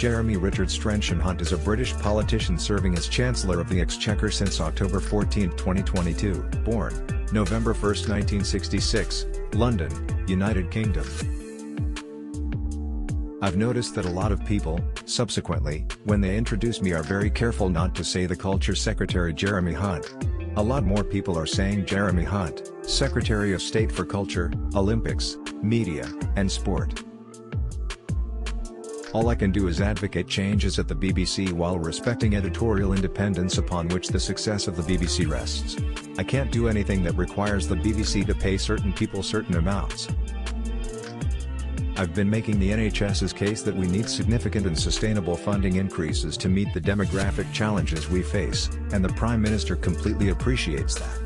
Richard Streynsham Hunt is a British politician serving as Chancellor of the Exchequer since October 14, 2022. Born November 1, 1966, London, United Kingdom. I've noticed that a lot of people, subsequently, when they introduce me are very careful not to say the Culture Secretary Jeremy Hunt. A lot more people are saying Jeremy Hunt, Secretary of State for Culture, Olympics, Media, and Sport. All I can do is advocate changes at the BBC while respecting editorial independence upon which the success of the BBC rests. I can't do anything that requires the BBC to pay certain people certain amounts. I've been making the NHS's case that we need significant and sustainable funding increases to meet the demographic challenges we face, and the Prime Minister completely appreciates that.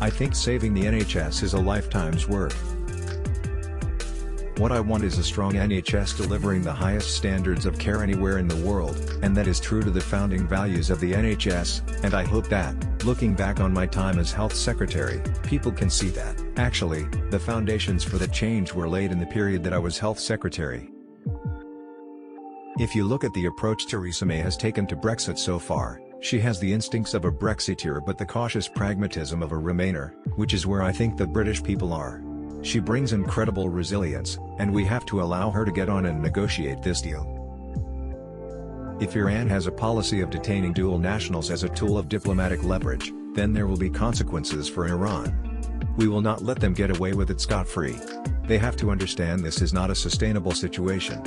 I think saving the NHS is a lifetime's work. What I want is a strong NHS delivering the highest standards of care anywhere in the world, and that is true to the founding values of the NHS, and I hope that, looking back on my time as Health Secretary, people can see that, actually, the foundations for the change were laid in the period that I was Health Secretary. If you look at the approach Theresa May has taken to Brexit so far, she has the instincts of a Brexiteer but the cautious pragmatism of a Remainer, which is where I think the British people are. She brings incredible resilience, and we have to allow her to get on and negotiate this deal. If Iran has a policy of detaining dual nationals as a tool of diplomatic leverage, then there will be consequences for Iran. We will not let them get away with it scot-free. They have to understand this is not a sustainable situation.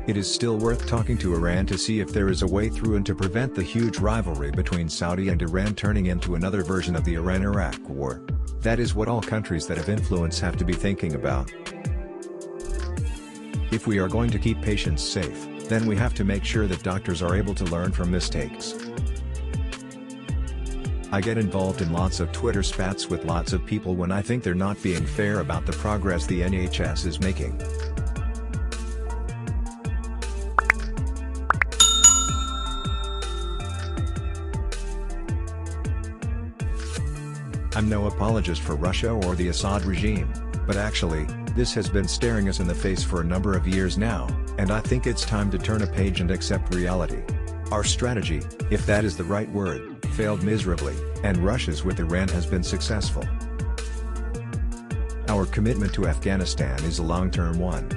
It is still worth talking to Iran to see if there is a way through and to prevent the huge rivalry between Saudi and Iran turning into another version of the Iran-Iraq war. That is what all countries that have influence have to be thinking about. If we are going to keep patients safe, then we have to make sure that doctors are able to learn from mistakes. I get involved in lots of Twitter spats with lots of people when I think they're not being fair about the progress the NHS is making. I'm no apologist for Russia or the Assad regime, but actually, this has been staring us in the face for a number of years now, and I think it's time to turn a page and accept reality. Our strategy, if that is the right word, failed miserably, and Russia's with Iran has been successful. Our commitment to Afghanistan is a long-term one.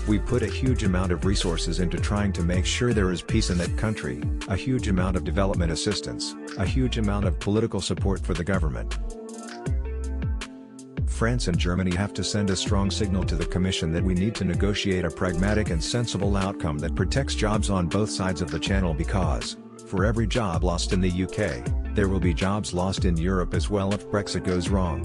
We put a huge amount of resources into trying to make sure there is peace in that country, a huge amount of development assistance, a huge amount of political support for the government. France and Germany have to send a strong signal to the Commission that we need to negotiate a pragmatic and sensible outcome that protects jobs on both sides of the Channel because, for every job lost in the UK, there will be jobs lost in Europe as well if Brexit goes wrong.